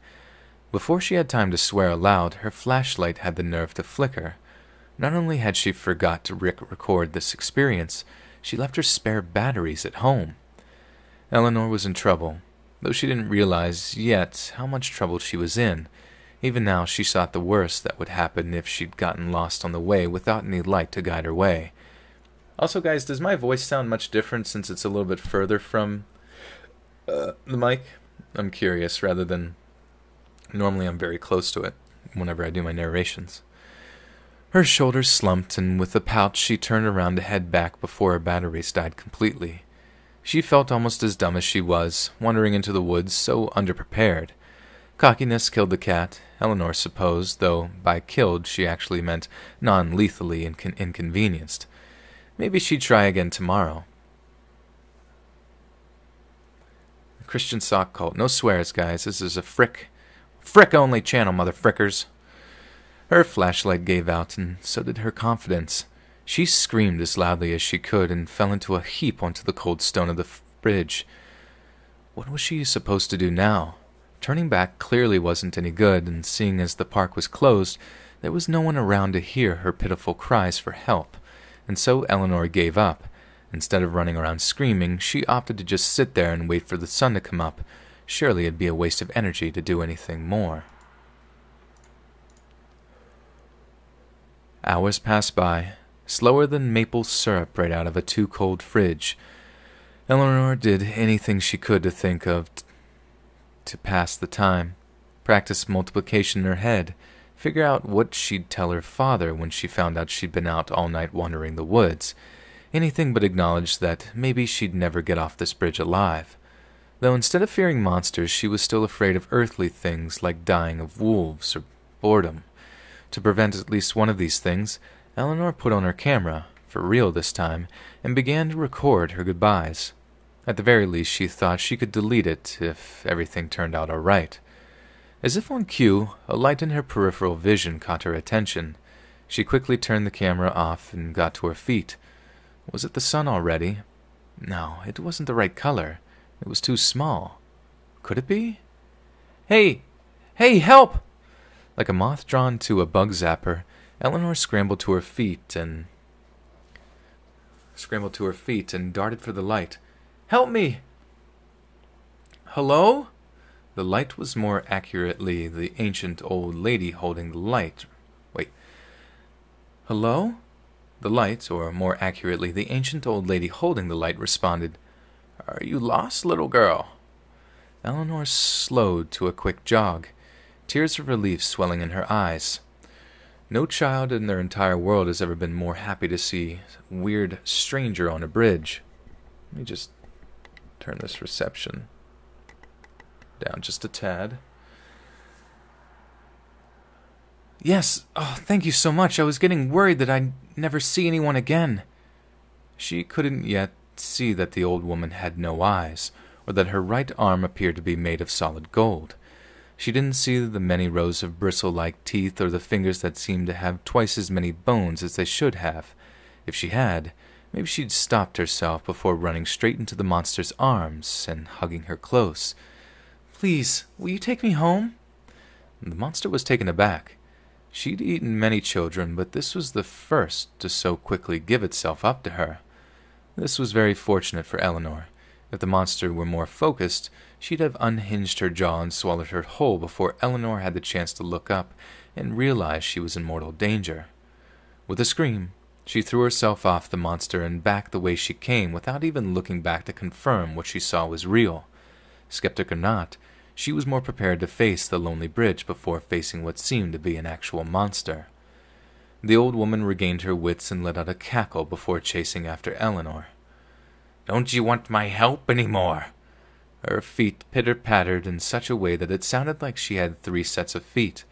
Before she had time to swear aloud, her flashlight had the nerve to flicker. Not only had she forgot to record this experience, she left her spare batteries at home. Eleanor was in trouble, though she didn't realize yet how much trouble she was in. Even now she thought the worst that would happen if she'd gotten lost on the way without any light to guide her way. Also, guys, does my voice sound much different since it's a little bit further from the mic? I'm curious, rather than... Normally I'm very close to it whenever I do my narrations. Her shoulders slumped, and with a pout she turned around to head back before her batteries died completely. She felt almost as dumb as she was, wandering into the woods so underprepared. Cockiness killed the cat, Eleanor supposed, though by killed she actually meant non-lethally inconvenienced. Maybe she'd try again tomorrow. Christian sock cult. No swears, guys. This is a frick-only channel, motherfrickers. Her flashlight gave out, and so did her confidence. She screamed as loudly as she could and fell into a heap onto the cold stone of the bridge. What was she supposed to do now? Turning back clearly wasn't any good, and seeing as the park was closed, there was no one around to hear her pitiful cries for help, and so Eleanor gave up. Instead of running around screaming, she opted to just sit there and wait for the sun to come up. Surely it'd be a waste of energy to do anything more. Hours passed by, slower than maple syrup right out of a too-cold fridge. Eleanor did anything she could to think of to pass the time, practice multiplication in her head, figure out what she'd tell her father when she found out she'd been out all night wandering the woods. Anything but acknowledge that maybe she'd never get off this bridge alive. Though instead of fearing monsters, she was still afraid of earthly things like dying of wolves or boredom. To prevent at least one of these things, Eleanor put on her camera, for real this time, and began to record her goodbyes. At the very least, she thought she could delete it if everything turned out all right. As if on cue, a light in her peripheral vision caught her attention. She quickly turned the camera off and got to her feet. Was it the sun already? No, it wasn't the right color. It was too small. Could it be? Hey! Hey, help! Like a moth drawn to a bug zapper, Eleanor scrambled to her feet and darted for the light. Help me! Hello? The light was more accurately the ancient old lady holding the light. Wait. Hello? The light, or more accurately, the ancient old lady holding the light, responded, Are you lost, little girl? Eleanor slowed to a quick jog, tears of relief swelling in her eyes. No child in their entire world has ever been more happy to see a weird stranger on a bridge. Let me just turn this reception down just a tad. Yes, oh, thank you so much. I was getting worried that I'd never see anyone again. She couldn't yet see that the old woman had no eyes, or that her right arm appeared to be made of solid gold. She didn't see the many rows of bristle-like teeth or the fingers that seemed to have twice as many bones as they should have. If she had, maybe she'd stopped herself before running straight into the monster's arms and hugging her close. Please, will you take me home? The monster was taken aback. She'd eaten many children, but this was the first to so quickly give itself up to her. This was very fortunate for Eleanor. If the monster were more focused, she'd have unhinged her jaw and swallowed her whole before Eleanor had the chance to look up and realize she was in mortal danger. With a scream, she threw herself off the monster and back the way she came without even looking back to confirm what she saw was real. Skeptic or not, she was more prepared to face the lonely bridge before facing what seemed to be an actual monster. The old woman regained her wits and let out a cackle before chasing after Eleanor. Don't you want my help any more? Her feet pitter-pattered in such a way that it sounded like she had 3 sets of feet.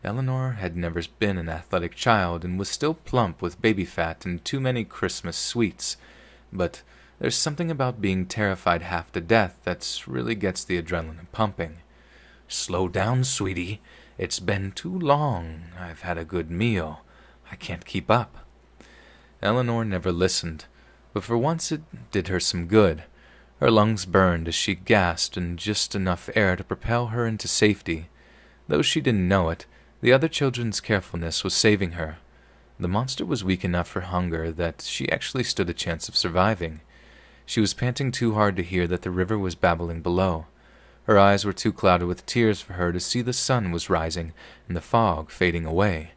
Eleanor had never been an athletic child and was still plump with baby fat and too many Christmas sweets. But there's something about being terrified half to death that really gets the adrenaline pumping. Slow down, sweetie. It's been too long. I've had a good meal. I can't keep up. Eleanor never listened, but for once it did her some good. Her lungs burned as she gasped in just enough air to propel her into safety. Though she didn't know it, the other children's carefulness was saving her. The monster was weak enough for hunger that she actually stood a chance of surviving. She was panting too hard to hear that the river was babbling below. Her eyes were too clouded with tears for her to see the sun was rising and the fog fading away.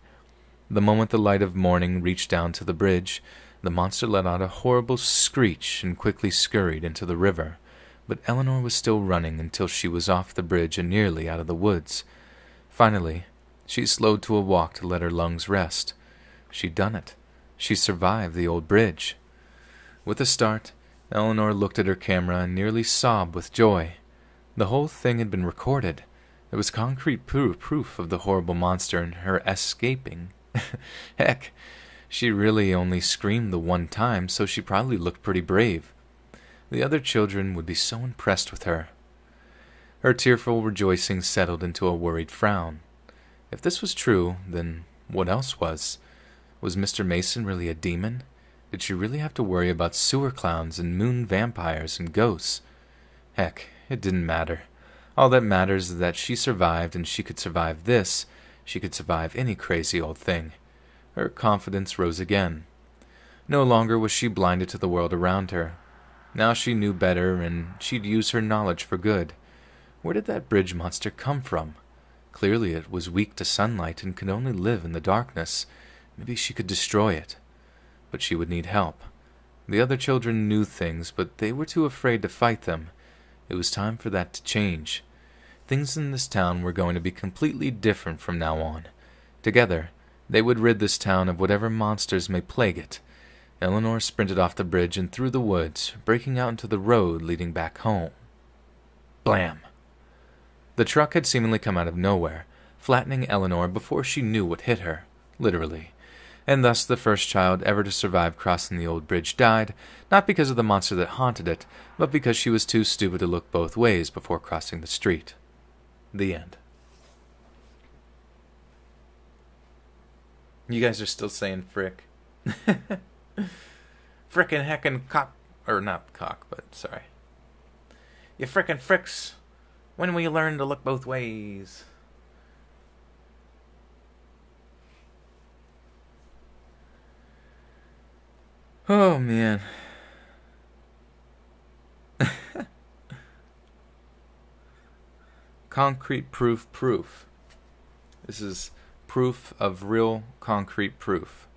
The moment the light of morning reached down to the bridge, the monster let out a horrible screech and quickly scurried into the river. But Eleanor was still running until she was off the bridge and nearly out of the woods. Finally, she slowed to a walk to let her lungs rest. She'd done it. She survived the old bridge. With a start, Eleanor looked at her camera and nearly sobbed with joy. The whole thing had been recorded. There was concrete proof of the horrible monster and her escaping. Heck, she really only screamed the one time, so she probably looked pretty brave. The other children would be so impressed with her. Her tearful rejoicing settled into a worried frown. If this was true, then what else was? Was Mr. Mason really a demon? Did she really have to worry about sewer clowns and moon vampires and ghosts? Heck, it didn't matter. All that matters is that she survived, and she could survive this. She could survive any crazy old thing. Her confidence rose again. No longer was she blinded to the world around her. Now she knew better, and she'd use her knowledge for good. Where did that bridge monster come from? Clearly it was weak to sunlight and could only live in the darkness. Maybe she could destroy it. But she would need help. The other children knew things, but they were too afraid to fight them. It was time for that to change. Things in this town were going to be completely different from now on. Together, they would rid this town of whatever monsters may plague it. Eleanor sprinted off the bridge and through the woods, breaking out into the road leading back home. Blam! The truck had seemingly come out of nowhere, flattening Eleanor before she knew what hit her, literally. And thus the first child ever to survive crossing the old bridge died, not because of the monster that haunted it, but because she was too stupid to look both ways before crossing the street. The end. You guys are still saying frick. Frickin' heckin' cock, or not cock, but sorry. You frickin' fricks. When will you learn to look both ways? Oh, man. Concrete proof. This is proof of real concrete proof.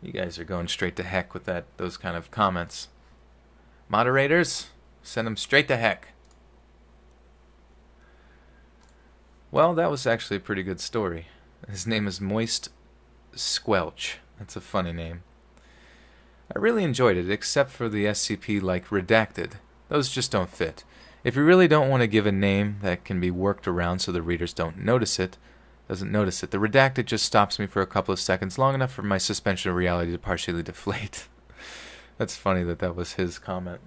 You guys are going straight to heck with those kind of comments. Moderators, send them straight to heck. Well, that was actually a pretty good story. His name is Moist Squelch. That's a funny name. I really enjoyed it, except for the SCP like redacted. Those just don't fit. If you really don't want to give a name that can be worked around so the readers doesn't notice it, the redacted just stops me for a couple of seconds, long enough for my suspension of reality to partially deflate. That's funny that was his comment.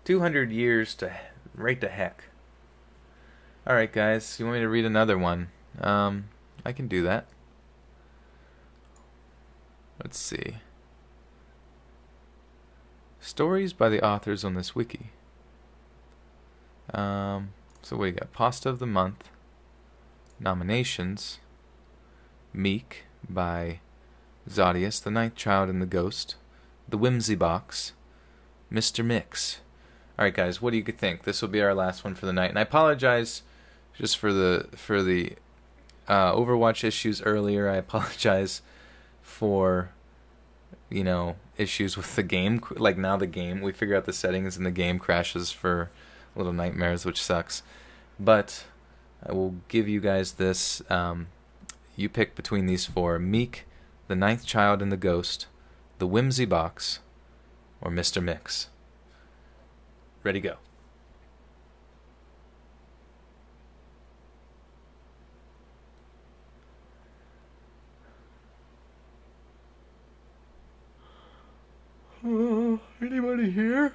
200 years to right to heck. Alright guys, you want me to read another one? I can do that. Let's see. Stories by the authors on this wiki. So what do you got? Pasta of the Month. Nominations. Meek by Zodius, The Ninth Child and the Ghost. The Whimsy Box. Mr. Mix. Alright guys, what do you think? This will be our last one for the night. And I apologize just for the Overwatch issues earlier. I apologize for, issues with the game. Like now we figure out the settings and the game crashes for little nightmares, which sucks. But I will give you guys this. You pick between these four: Meek, The Ninth Child and the Ghost, The Whimsy Box, or Mr. Mix. Ready, go. Anybody here?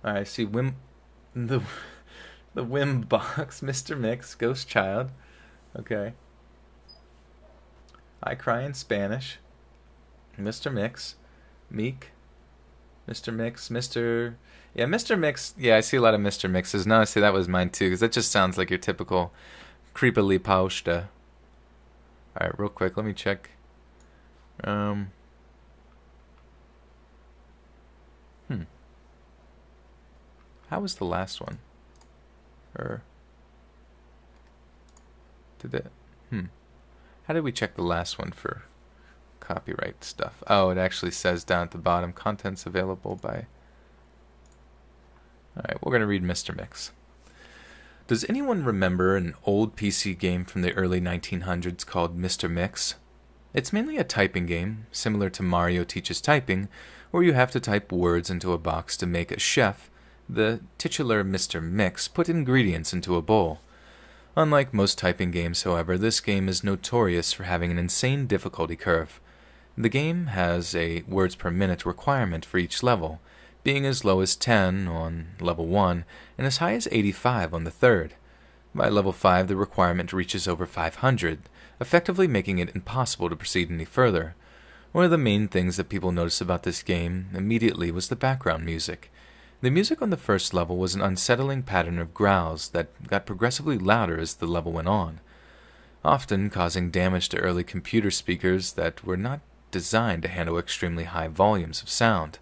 I see the Whim Box, Mr. Mix, Ghost Child. Okay. I Cry in Spanish. Mr. Mix, Meek, Mr. Mix, Mr. Yeah, Mr. Mix. Yeah, I see a lot of Mr. Mixes. No, I see that was mine too, because that just sounds like your typical Creepypasta. Alright, real quick, let me check. How was the last one? Or did it? How did we check the last one for copyright stuff? Oh, it actually says down at the bottom, contents available by... Alright, we're going to read Mr. Mix. Does anyone remember an old PC game from the early 1900s called Mr. Mix? It's mainly a typing game, similar to Mario Teaches Typing, where you have to type words into a box to make a chef, the titular Mr. Mix, put ingredients into a bowl. Unlike most typing games, however, this game is notorious for having an insane difficulty curve. The game has a words per minute requirement for each level, being as low as 10 on level 1 and as high as 85 on the third. By level 5, the requirement reaches over 500, effectively making it impossible to proceed any further. One of the main things that people noticed about this game immediately was the background music. The music on the first level was an unsettling pattern of growls that got progressively louder as the level went on, often causing damage to early computer speakers that were not designed to handle extremely high volumes of sound.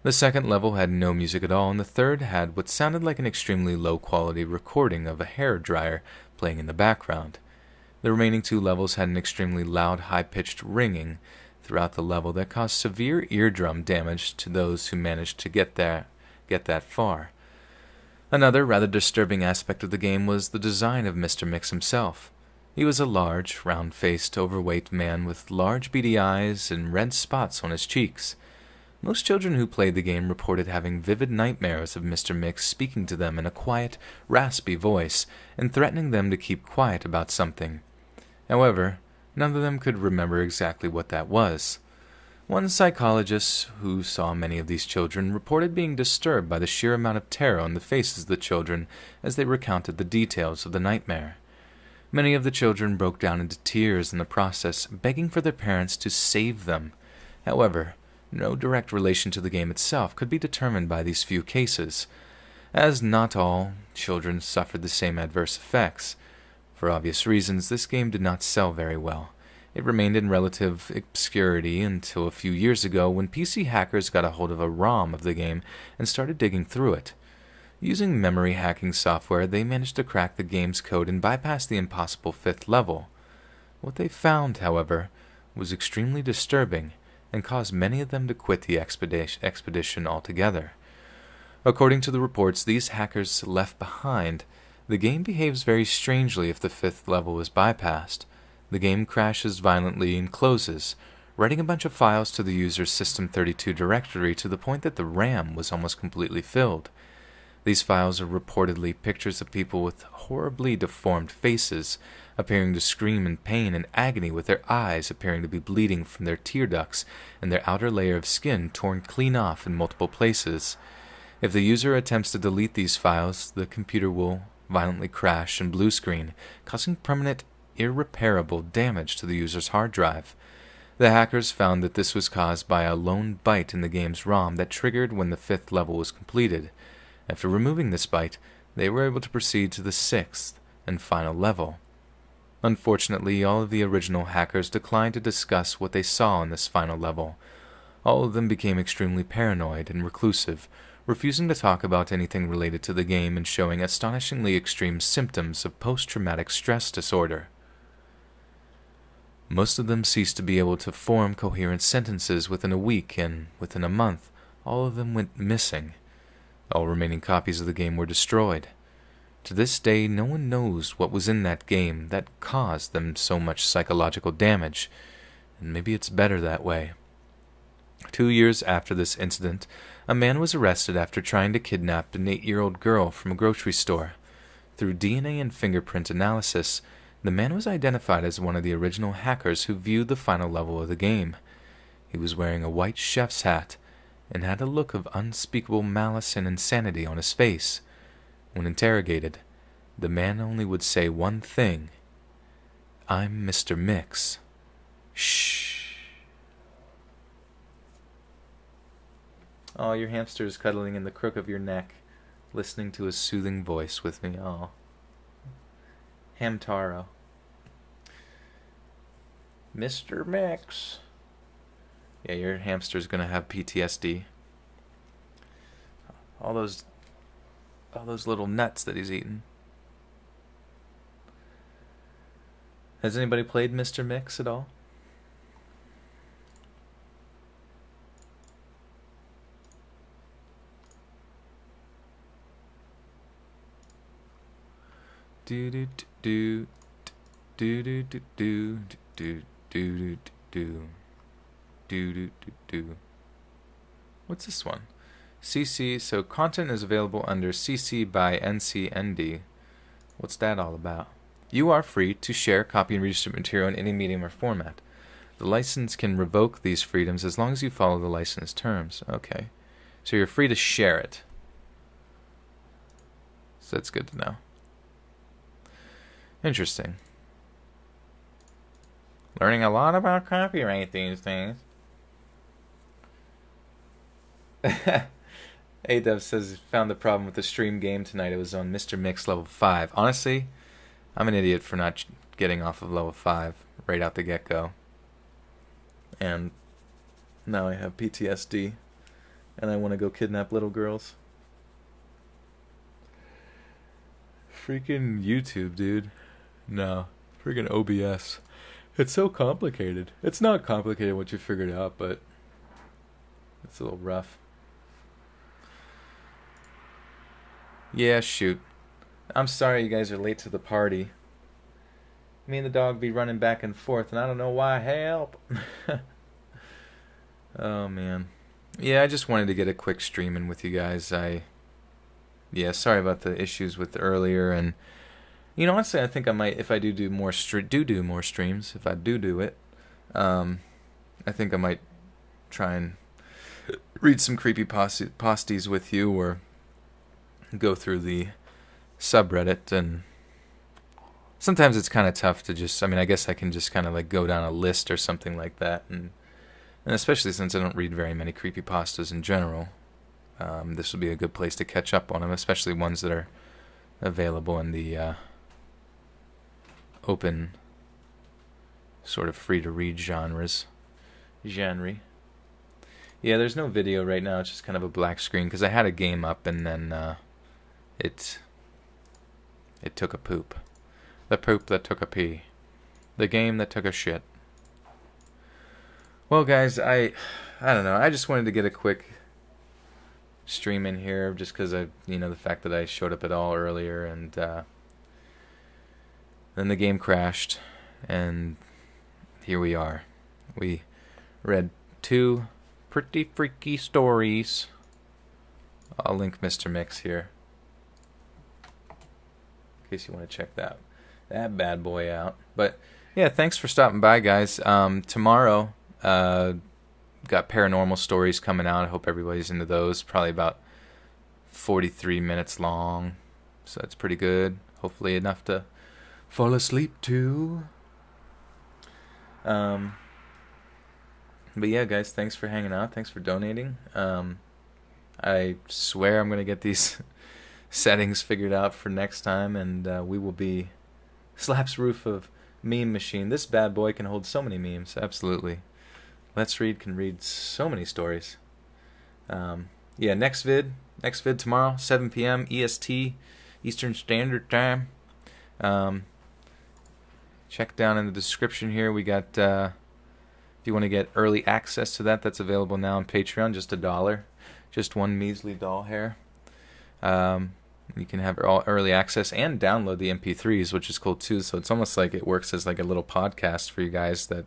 The second level had no music at all, and the third had what sounded like an extremely low-quality recording of a hair dryer playing in the background. The remaining two levels had an extremely loud, high-pitched ringing throughout the level that caused severe eardrum damage to those who managed to get that far. Another rather disturbing aspect of the game was the design of Mr. Mix himself. He was a large, round-faced, overweight man with large beady eyes and red spots on his cheeks. Most children who played the game reported having vivid nightmares of Mr. Mix speaking to them in a quiet, raspy voice and threatening them to keep quiet about something. However, none of them could remember exactly what that was. One psychologist who saw many of these children reported being disturbed by the sheer amount of terror on the faces of the children as they recounted the details of the nightmare. Many of the children broke down into tears in the process, begging for their parents to save them. However, no direct relation to the game itself could be determined by these few cases, as not all children suffered the same adverse effects. For obvious reasons, this game did not sell very well. It remained in relative obscurity until a few years ago when PC hackers got a hold of a ROM of the game and started digging through it. Using memory hacking software, they managed to crack the game's code and bypass the impossible fifth level. What they found, however, was extremely disturbing and caused many of them to quit the expedition altogether. According to the reports these hackers left behind, the game behaves very strangely if the fifth level is bypassed. The game crashes violently and closes, writing a bunch of files to the user's System32 directory to the point that the RAM was almost completely filled. These files are reportedly pictures of people with horribly deformed faces, appearing to scream in pain and agony with their eyes appearing to be bleeding from their tear ducts and their outer layer of skin torn clean off in multiple places. If the user attempts to delete these files, the computer will violently crash and blue screen, causing permanent, irreparable damage to the user's hard drive. The hackers found that this was caused by a lone byte in the game's ROM that triggered when the fifth level was completed. After removing this byte, they were able to proceed to the sixth and final level. Unfortunately, all of the original hackers declined to discuss what they saw in this final level. All of them became extremely paranoid and reclusive, refusing to talk about anything related to the game and showing astonishingly extreme symptoms of post-traumatic stress disorder. Most of them ceased to be able to form coherent sentences within a week, and within a month, all of them went missing. All remaining copies of the game were destroyed. To this day, no one knows what was in that game that caused them so much psychological damage, and maybe it's better that way. 2 years after this incident, a man was arrested after trying to kidnap an 8-year-old girl from a grocery store. Through DNA and fingerprint analysis, the man was identified as one of the original hackers who viewed the final level of the game. He was wearing a white chef's hat and had a look of unspeakable malice and insanity on his face. When interrogated, the man only would say one thing: "I'm Mr. Mix. Shh." Oh, your hamster is cuddling in the crook of your neck, listening to his soothing voice with me. Oh. Hamtaro. Mr. Mix. Yeah, your hamster's gonna have PTSD. All those little nuts that he's eating. Has anybody played Mr. Mix at all? Do do do do do do do do do do do do do do do. What's this one? CC. So content is available under CC by NCND. What's that all about? You are free to share, copy, and redistribute material in any medium or format. The license can revoke these freedoms as long as you follow the license terms. Okay. So you're free to share it. So that's good to know. Interesting. Learning a lot about copyright these days. ADev says he found the problem with the stream game tonight. It was on Mr. Mix level 5. Honestly, I'm an idiot for not getting off of level 5 right out the get-go. And now I have PTSD. And I want to go kidnap little girls. Freaking YouTube, dude. No. Freaking OBS. It's so complicated. It's not complicated once you figure it out, but it's a little rough. Yeah, shoot. I'm sorry you guys are late to the party. Me and the dog be running back and forth, and I don't know why. Help! Oh, man. Yeah, I just wanted to get a quick stream in with you guys. Yeah, sorry about the issues with earlier, and honestly, I think I might, if I do more streams, if I do it, I think I might try and read some creepypastas with you, or go through the subreddit. And sometimes it's kind of tough to just, I guess I can just kind of like go down a list or something like that, and especially since I don't read very many creepypastas in general, this would be a good place to catch up on them, especially ones that are available in the open, sort of free-to-read genre. Yeah, there's no video right now. It's just kind of a black screen because I had a game up and then it took a poop. The poop that took a pee. The game that took a shit. Well, guys, I don't know. I just wanted to get a quick stream in here just because the fact that I showed up at all earlier, and then the game crashed, and here we are. We read 2 pretty freaky stories. I'll link Mr. Mix here in case you want to check that bad boy out. But yeah, thanks for stopping by, guys. Tomorrow, got paranormal stories coming out. I hope everybody's into those. Probably about 43 minutes long, so that's pretty good. Hopefully enough to fall asleep to. But yeah, guys, thanks for hanging out. Thanks for donating. I swear I'm going to get these settings figured out for next time, and we will be Slap's Roof of Meme Machine. This bad boy can hold so many memes. Absolutely. Let's Read can read so many stories. Yeah, next vid tomorrow, 7 p.m. EST, Eastern Standard Time. Check down in the description here. We got, if you want to get early access to that, that's available now on Patreon, just $1. Just one measly doll hair. You can have all early access and download the MP3s, which is cool too. So it's almost like it works as like a little podcast for you guys that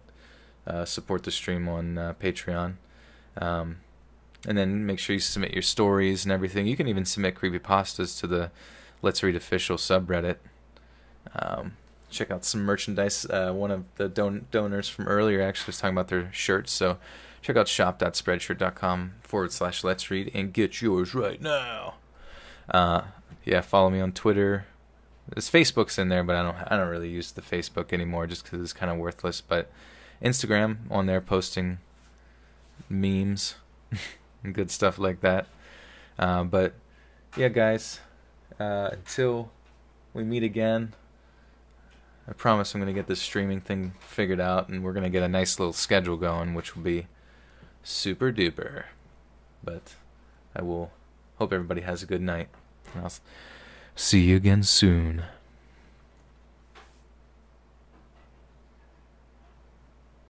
support the stream on Patreon. And then make sure you submit your stories and everything. You can even submit creepypastas to the Let's Read official subreddit. Check out some merchandise. One of the donors from earlier actually was talking about their shirts. So check out shop.spreadshirt.com/Let's Read and get yours right now. Yeah, follow me on Twitter. There's Facebook's in there, but I don't really use the Facebook anymore just because it's kind of worthless. But Instagram, on there posting memes and good stuff like that. But yeah, guys, until we meet again, I promise I'm going to get this streaming thing figured out, and we're going to get a nice little schedule going, which will be super duper. But I will hope everybody has a good night. And I'll see you again soon.